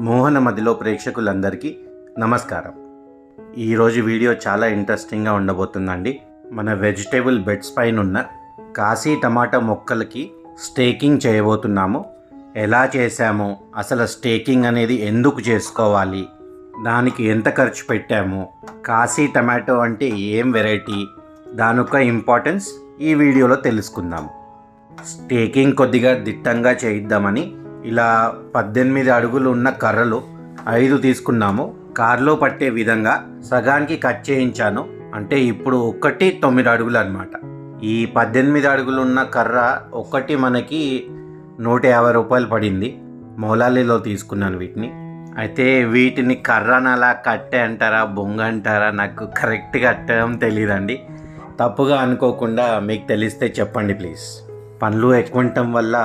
మోహన మదిలో ప్రేక్షకులందరికీ నమస్కారం. ఈరోజు వీడియో చాలా ఇంట్రెస్టింగ్గా ఉండబోతుందండి. మన వెజిటేబుల్ బెడ్స్ పైన ఉన్న కాశీ టమాటా మొక్కలకి స్టేకింగ్ చేయబోతున్నాము. ఎలా చేశాము, అసలు స్టేకింగ్ అనేది ఎందుకు చేసుకోవాలి, దానికి ఎంత ఖర్చు పెట్టాము, కాశీ టమాటో అంటే ఏం వెరైటీ, దాని యొక్క ఇంపార్టెన్స్ ఈ వీడియోలో తెలుసుకుందాము. స్టేకింగ్ కొద్దిగా దిట్టంగా చేయిద్దామని ఇలా 18 అడుగులు ఉన్న కర్రలు 5 తీసుకున్నాము. కార్లో పట్టే విధంగా సగానికి కట్ చేయించాను. అంటే ఇప్పుడు 9 అడుగులు అనమాట. ఈ 18 అడుగులు ఉన్న కర్ర ఒకటి మనకి 150 రూపాయలు పడింది. మౌలాలీలో తీసుకున్నాను వీటిని. అయితే వీటిని కర్రనలా కట్టే అంటారా, బొంగ అంటారా, నాకు కరెక్ట్గా టర్మ్ తెలియదండి. తప్పుగా అనుకోకుండా మీకు తెలిస్తే చెప్పండి ప్లీజ్. పనులు ఎక్కువ ఉండటం వల్ల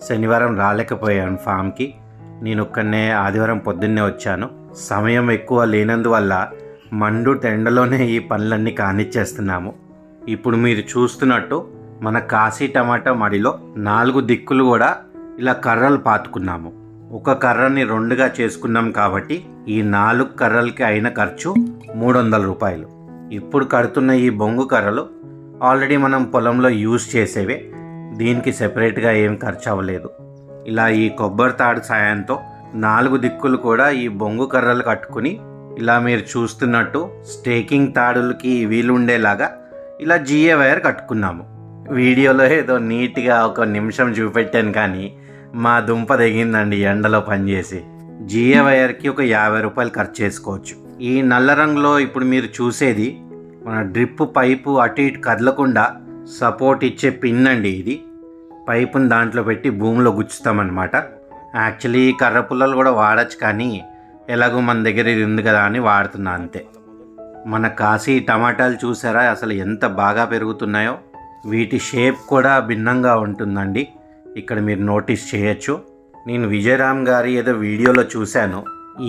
శనివారం రాలేకపోయాను ఫామ్కి. నేను ఒక్కనే ఆదివారం పొద్దున్నే వచ్చాను. సమయం ఎక్కువ లేనందువల్ల మండు టెండలోనే ఈ పనులన్నీ కానిచ్చేస్తున్నాము. ఇప్పుడు మీరు చూస్తున్నట్టు మన కాశీ టమాటా మడిలో 4 దిక్కులు కూడా ఇలా కర్రలు పాతుకున్నాము. ఒక కర్రని 2గా చేసుకున్నాం కాబట్టి ఈ 4 కర్రలకి అయిన ఖర్చు 300 రూపాయలు. ఇప్పుడు కడుతున్న ఈ బొంగు కర్రలు ఆల్రెడీ మనం పొలంలో యూజ్ చేసేవే, దీనికి సెపరేట్గా ఏం ఖర్చు అవ్వలేదు. ఇలా ఈ కొబ్బరి తాడు సాయంతో 4 దిక్కులు కూడా ఈ బొంగు కర్రలు కట్టుకుని ఇలా మీరు చూస్తున్నట్టు స్టేకింగ్ తాడులకి వీలుండేలాగా ఇలా జిఏ వైర్ కట్టుకున్నాము. వీడియోలో ఏదో నీట్గా 1 నిమిషం చూపెట్టాను, కానీ మా దుంప తెగిందండి ఎండలో పనిచేసి. జిఏ వైర్కి ఒక 50 రూపాయలు ఖర్చు చేసుకోవచ్చు. ఈ నల్ల రంగులో ఇప్పుడు మీరు చూసేది మన డ్రిప్ పైపు అటు ఇటు కదలకుండా సపోర్ట్ ఇచ్చే పిన్ అండి. ఇది పైపుని దాంట్లో పెట్టి భూమిలో గుచ్చుతామన్నమాట. యాక్చువల్లీ కర్ర పుల్లలు కూడా వాడచ్చు, కానీ ఎలాగో మన దగ్గర ఇది ఉంది కదా అని వాడుతున్నా అంతే. మన కాశీ టమాటాలు చూసారా అసలు ఎంత బాగా పెరుగుతున్నాయో. వీటి షేప్ కూడా భిన్నంగా ఉంటుందండి. ఇక్కడ మీరు నోటీస్ చేయొచ్చు. నేను విజయరామ్ గారి ఏదో వీడియోలో చూశాను.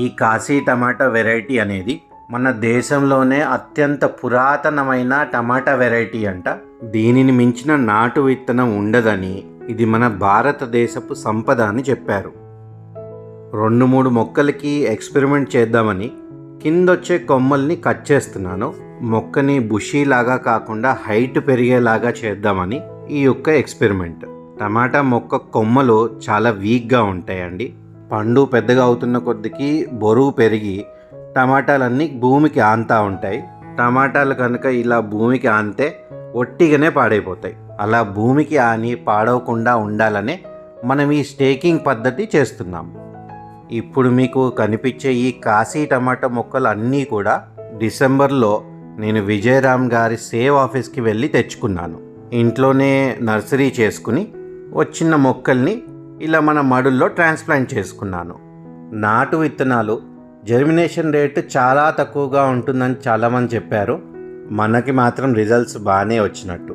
ఈ కాశీ టమాటా వెరైటీ అనేది మన దేశంలోనే అత్యంత పురాతనమైన టమాటా వెరైటీ అంట. దీనిని మించిన నాటు విత్తనం ఉండదని, ఇది మన భారతదేశపు సంపద అని చెప్పారు. 2-3 మొక్కలకి ఎక్స్పెరిమెంట్ చేద్దామని కిందొచ్చే కొమ్మల్ని కట్ చేస్తున్నాను. మొక్కని బుషీలాగా కాకుండా హైట్ పెరిగేలాగా చేద్దామని ఈ యొక్క ఎక్స్పెరిమెంట్. టమాటా మొక్క కొమ్మలు చాలా వీక్గా ఉంటాయండి. పండు పెద్దగా అవుతున్న కొద్దికి బరువు పెరిగి టమాటాలన్నీ భూమికి ఆనుతూ ఉంటాయి. టమాటాలు కనుక ఇలా భూమికి ఆనితే ఒట్టిగానే పాడైపోతాయి. అలా భూమికి ఆని పాడవకుండా ఉండాలనే మనం ఈ స్టేకింగ్ పద్ధతి చేస్తున్నాం. ఇప్పుడు మీకు కనిపించే ఈ కాశీ టమాటా మొక్కలు అన్నీ కూడా డిసెంబర్లో నేను విజయరామ్ గారి సేవ్ ఆఫీస్కి వెళ్ళి తెచ్చుకున్నాను. ఇంట్లోనే నర్సరీ చేసుకుని వచ్చిన మొక్కల్ని ఇలా మన మడుల్లో ట్రాన్స్ప్లాంట్ చేసుకున్నాను. నాటు విత్తనాలు జర్మినేషన్ రేటు చాలా తక్కువగా ఉంటుందని చాలామంది చెప్పారు. మనకి మాత్రం రిజల్ట్స్ బాగానే వచ్చినట్టు.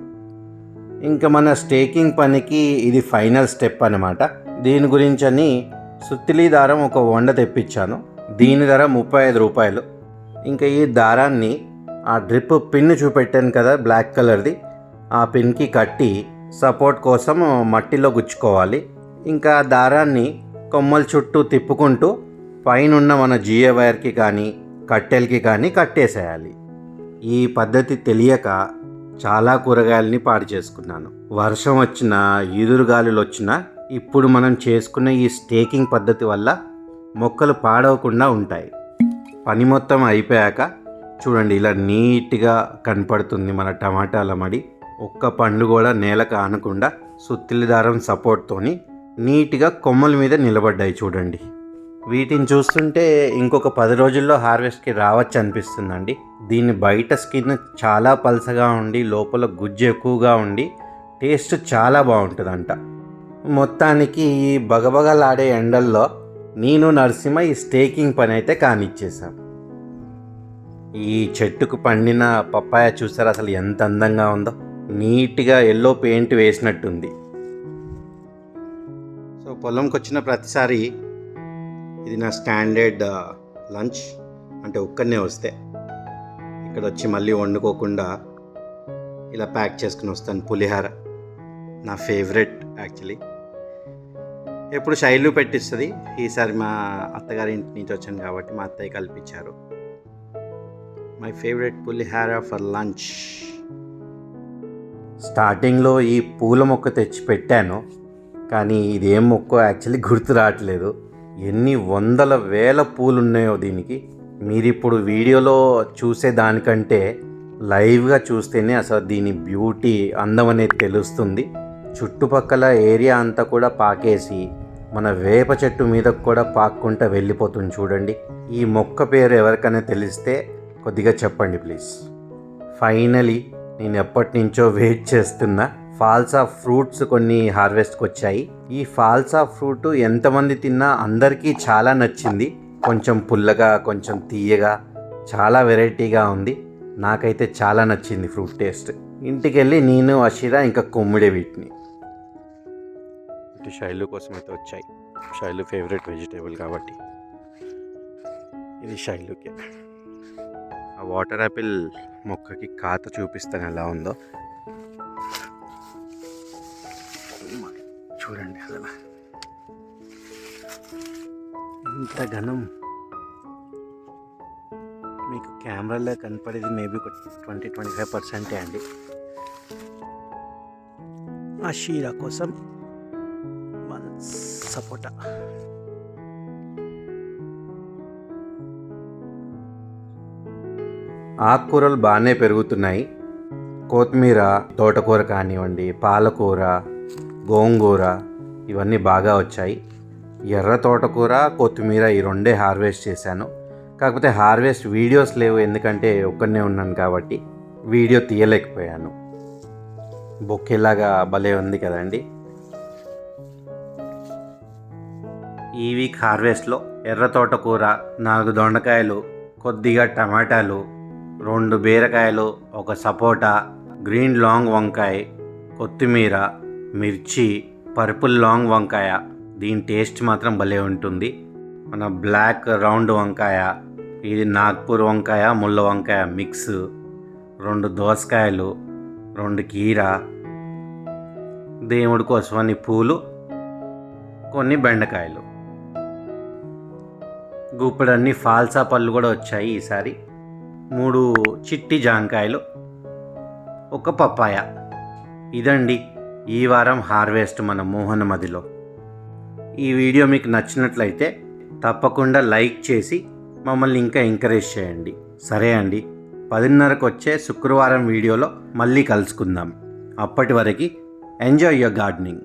ఇంకా మన స్టేకింగ్ పనికి ఇది ఫైనల్ స్టెప్ అన్నమాట. దీని గురించని సుత్తిలి దారం ఒక 100 తెప్పించాను. దీని ధర 35 రూపాయలు. ఇంకా ఈ దారాన్ని ఆ డ్రిప్ పిన్ చూపెట్టాను కదా బ్లాక్ కలర్ది, ఆ పిన్కి కట్టి సపోర్ట్ కోసం మట్టిలో గుచ్చుకోవాలి. ఇంకా దారాన్ని కొమ్మల చుట్టూ తిప్పుకుంటూ పైనున్న మన జిఏ వైర్కి కానీ కట్టెలకి కానీ కట్టేసేయాలి. ఈ పద్ధతి తెలియక చాలా కూరగాయలని పాడు చేసుకున్నాను. వర్షం వచ్చినా, ఈదురుగాలులు వచ్చినా ఇప్పుడు మనం చేసుకున్న ఈ స్టేకింగ్ పద్ధతి వల్ల మొక్కలు పాడవకుండా ఉంటాయి. పని మొత్తం అయిపోయాక చూడండి ఇలా నీట్గా కనపడుతుంది మన టమాటాల మడి. ఒక్క పండు కూడా నేలకు ఆనకుండా సుత్తిలి దారం సపోర్ట్తోని నీట్గా కొమ్మల మీద నిలబడ్డాయి చూడండి. వీటిని చూస్తుంటే ఇంకొక 10 రోజుల్లో హార్వెస్ట్కి రావచ్చు అనిపిస్తుందండి. దీని బయట స్కిన్ చాలా పల్సగా ఉండి లోపల గుజ్జు ఎక్కువగా ఉండి టేస్ట్ చాలా బాగుంటుందంట. మొత్తానికి ఈ బగబగలాడే ఎండల్లో నేను నరసింహ ఈ స్టేకింగ్ పని అయితే కానిచ్చేసాం. ఈ చెట్టుకు పండిన పప్పాయ చూసారు అసలు ఎంత అందంగా ఉందో. నీట్గా ఎల్లో పెయింట్ వేసినట్టుంది. సో పొలంకి వచ్చిన ప్రతిసారి ఇది నా స్టాండర్డ్ లంచ్. అంటే ఒక్కనే వస్తే ఇక్కడ వచ్చి మళ్ళీ వండుకోకుండా ఇలా ప్యాక్ చేసుకుని వస్తాను. పులిహార నా ఫేవరెట్ యాక్చువల్లీ. ఎప్పుడు శైలు పెట్టిస్తుంది. ఈసారి మా అత్తగారి ఇంటి నుంచి వచ్చాను కాబట్టి మా అత్తయ్య కల్పించారు. My favourite pulihora for lunch. స్టార్టింగ్లో ఈ పూల మొక్క తెచ్చి పెట్టాను, కానీ ఇదేం మొక్క యాక్చువల్లీ గుర్తు రావట్లేదు. ఎన్ని వందల వేల పూలు ఉన్నాయో దీనికి. మీరు ఇప్పుడు వీడియోలో చూసే దానికంటే లైవ్గా చూస్తేనే అసలు దీని బ్యూటీ, అందం అనేది తెలుస్తుంది. చుట్టుపక్కల ఏరియా అంతా కూడా పాకేసి మన వేప చెట్టు మీద కూడా పాక్కుంటూ వెళ్ళిపోతుంది చూడండి. ఈ మొక్క పేరు ఎవరికైనా తెలిస్తే కొద్దిగా చెప్పండి ప్లీజ్. ఫైనలీ నేను ఎప్పటి నుంచో వెయిట్ చేస్తున్నా ఫాల్స్ ఆఫ్ ఫ్రూట్స్ కొన్ని హార్వెస్ట్కి వచ్చాయి. ఈ ఫాల్స్ ఆఫ్ ఫ్రూట్ ఎంతమంది తిన్నా అందరికీ చాలా నచ్చింది. కొంచెం పుల్లగా, కొంచెం తీయగా, చాలా వెరైటీగా ఉంది. నాకైతే చాలా నచ్చింది ఫ్రూట్ టేస్ట్. ఇంటికి వెళ్ళి నేను, అషిరా ఇంకా కొమ్మిడే వీటిని. ఇటు శైలు కోసం అయితే వచ్చాయి. శైలు ఫేవరెట్ వెజిటేబుల్ కాబట్టి ఇది శైలుకి. ఆ వాటర్ యాపిల్ మొక్కకి కాత చూపిస్తాను ఎలా ఉందో. చూడండి అసలు ఇంత ఘనం. మీకు కెమెరాలో కనపడేది మేబీ ఒక 20-25% అండి. ఆ షీరా కోసం సపోటా. ఆకుకూరలు బాగానే పెరుగుతున్నాయి. కొత్తిమీర, తోటకూర కానివ్వండి, పాలకూర, గోంగూర ఇవన్నీ బాగా వచ్చాయి. ఎర్ర తోటకూర, కొత్తిమీర ఈ రెండే హార్వెస్ట్ చేశాను. కాకపోతే హార్వెస్ట్ వీడియోస్ లేవు, ఎందుకంటే ఒక్కనే ఉన్నాను కాబట్టి వీడియో తీయలేకపోయాను. బొక్కేలాగా భలే ఉంది కదండి. ఈ వీక్ హార్వెస్ట్లో ఎర్ర తోటకూర, 4 దొండకాయలు, కొద్దిగా టమాటాలు, 2 బీరకాయలు, ఒక సపోటా, గ్రీన్ లాంగ్ వంకాయ, కొత్తిమీర, మిర్చి, పర్పుల్ లాంగ్ వంకాయ. దీని టేస్ట్ మాత్రం భలే ఉంటుంది. మన బ్లాక్ రౌండ్ వంకాయ, ఇది నాగ్పూర్ వంకాయ, ముళ్ళ వంకాయ మిక్స్, 2 దోసకాయలు, 2 కీర, దేవుడి కోసమని పూలు, కొన్ని బెండకాయలు, గుప్పెడన్ని ఫాల్సా పళ్ళు కూడా వచ్చాయి ఈసారి, 3 చిట్టి జాంకాయలు, ఒక పప్పాయ. ఇదండి ఈ వారం హార్వెస్ట్ మన మోహన మదిలో. ఈ వీడియో మీకు నచ్చినట్లయితే తప్పకుండా లైక్ చేసి మమ్మల్ని ఇంకా ఎంకరేజ్ చేయండి. సరే అండి, 10:30కు వచ్చే శుక్రవారం వీడియోలో మళ్ళీ కలుసుకుందాం. అప్పటి వరకు ఎంజాయ్ యువర్ గార్డెనింగ్.